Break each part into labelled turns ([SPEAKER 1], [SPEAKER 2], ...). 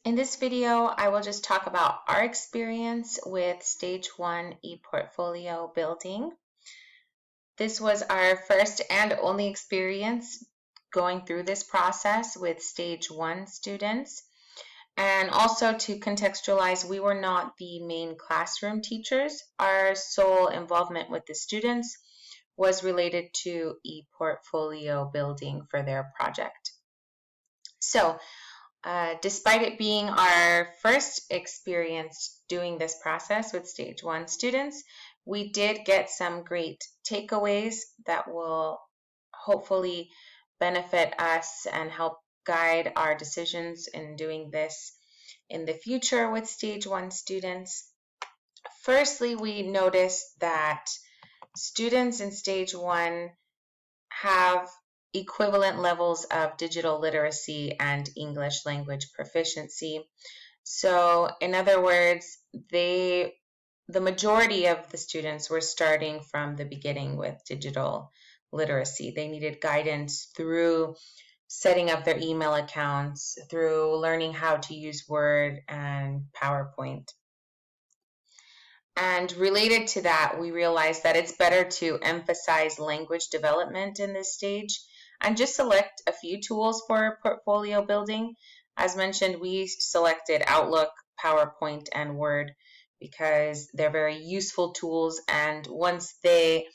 [SPEAKER 1] In this video, I will just talk about our experience with Stage 1 ePortfolio building. This was our first and only experience going through this process with Stage 1 students. And also to contextualize, we were not the main classroom teachers. Our sole involvement with the students was related to ePortfolio building for their project. So, despite it being our first experience doing this process with Stage 1 students, we did get some great takeaways that will hopefully benefit us and help guide our decisions in doing this in the future with Stage 1 students. Firstly, we noticed that students in Stage 1 have equivalent levels of digital literacy and English language proficiency. So, in other words, the majority of the students were starting from the beginning with digital literacy. They needed guidance through setting up their email accounts, through learning how to use Word and PowerPoint. And related to that, we realized that it's better to emphasize language development in this stage and just select a few tools for portfolio building. As mentioned, we selected Outlook, PowerPoint, and Word because they're very useful tools, and once they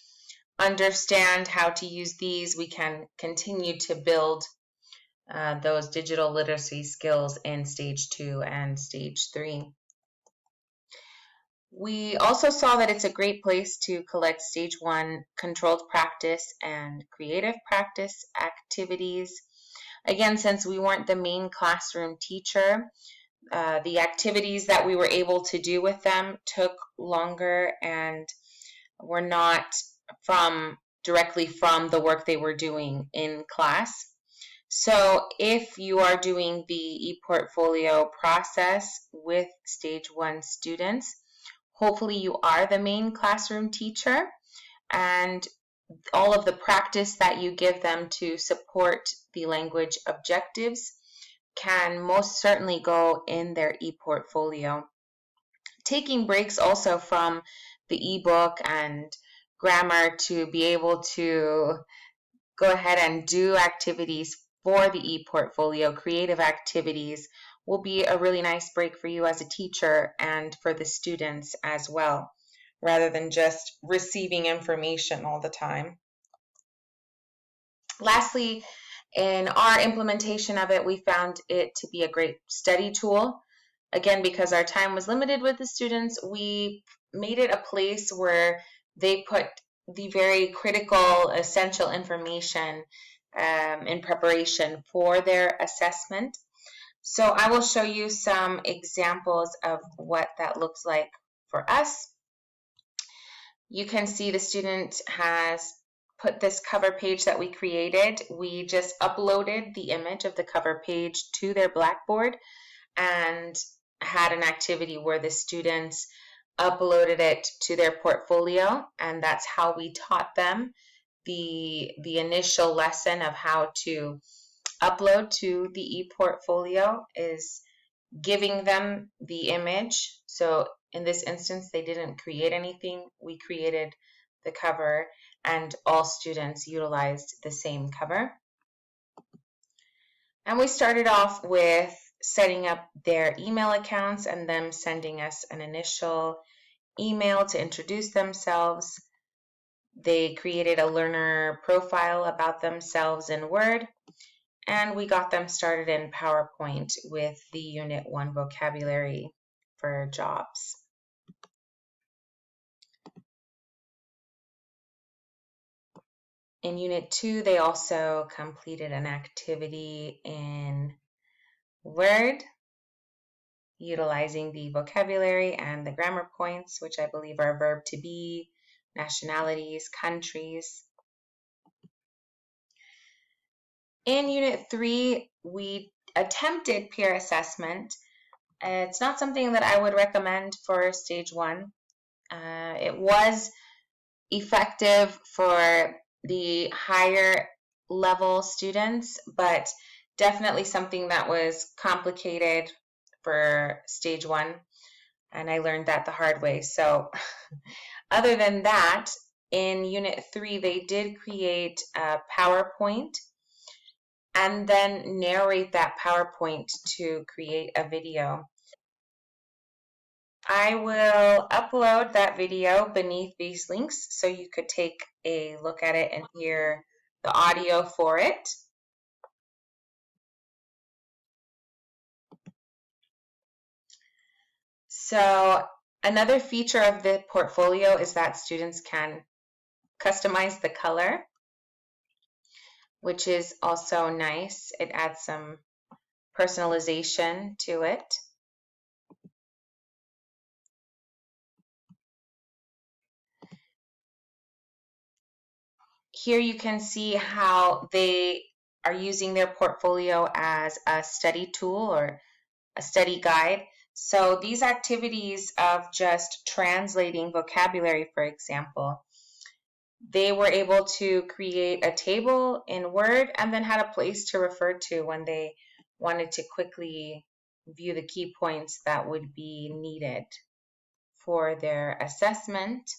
[SPEAKER 1] understand how to use these, we can continue to build those digital literacy skills in Stage 2 and Stage 3. We also saw that it's a great place to collect Stage 1 controlled practice and creative practice activities. Again, since we weren't the main classroom teacher, the activities that we were able to do with them took longer and were not directly from the work they were doing in class. So if you are doing the ePortfolio process with Stage 1 students, hopefully you are the main classroom teacher, and all of the practice that you give them to support the language objectives can most certainly go in their ePortfolio. Taking breaks also from the ebook and grammar to be able to go ahead and do activities for the ePortfolio, creative activities, will be a really nice break for you as a teacher and for the students as well, rather than just receiving information all the time. Lastly, in our implementation of it, we found it to be a great study tool. Again, because our time was limited with the students, we made it a place where they put the very critical, essential information in preparation for their assessment. So I will show you some examples of what that looks like for us. You can see the student has put this cover page that we created. We just uploaded the image of the cover page to their Blackboard and had an activity where the students uploaded it to their portfolio, and that's how we taught them the initial lesson of how to upload to the ePortfolio is giving them the image. So in this instance, they didn't create anything. We created the cover, and all students utilized the same cover. And we started off with setting up their email accounts and them sending us an initial email to introduce themselves. They created a learner profile about themselves in Word, and we got them started in PowerPoint with the Unit 1 vocabulary for jobs. In Unit 2, they also completed an activity in Word, utilizing the vocabulary and the grammar points, which I believe are verb to be, nationalities, countries. In Unit 3, we attempted peer assessment. It's not something that I would recommend for Stage 1. It was effective for the higher level students, but definitely something that was complicated for stage one, and I learned that the hard way. So other than that, in unit 3, they did create a PowerPoint and then narrate that PowerPoint to create a video. I will upload that video beneath these links so you could take a look at it and hear the audio for it. So another feature of the portfolio is that students can customize the color, which is also nice. It adds some personalization to it. Here you can see how they are using their portfolio as a study tool or a study guide. So these activities of just translating vocabulary, for example, they were able to create a table in Word and then had a place to refer to when they wanted to quickly view the key points that would be needed for their assessment.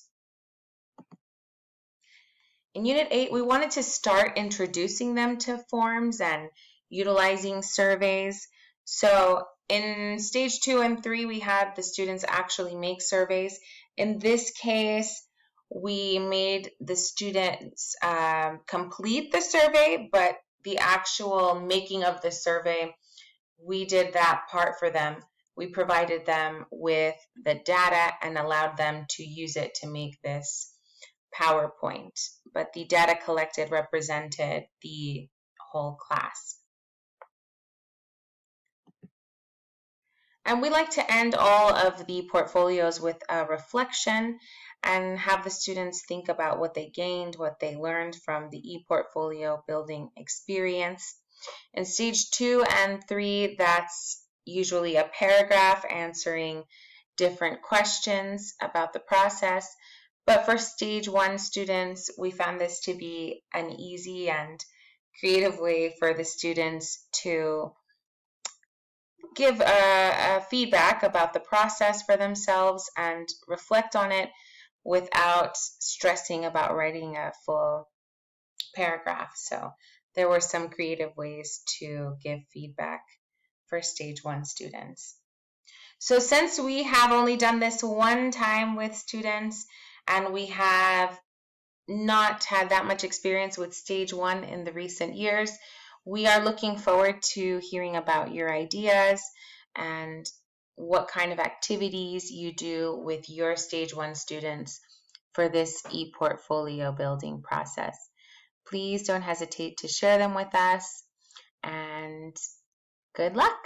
[SPEAKER 1] In Unit 8, we wanted to start introducing them to forms and utilizing surveys. So in stage 2 and 3, we had the students actually make surveys. In this case, we made the students complete the survey, but the actual making of the survey, we did that part for them. We provided them with the data and allowed them to use it to make this PowerPoint, but the data collected represented the whole class. And we like to end all of the portfolios with a reflection and have the students think about what they gained, what they learned from the ePortfolio building experience. In stage 2 and 3, that's usually a paragraph answering different questions about the process. But for stage 1 students, we found this to be an easy and creative way for the students to give a feedback about the process for themselves and reflect on it without stressing about writing a full paragraph. So there were some creative ways to give feedback for stage 1 students. So since we have only done this one time with students and we have not had that much experience with stage 1 in the recent years, we are looking forward to hearing about your ideas and what kind of activities you do with your stage 1 students for this ePortfolio building process. Please don't hesitate to share them with us, and good luck.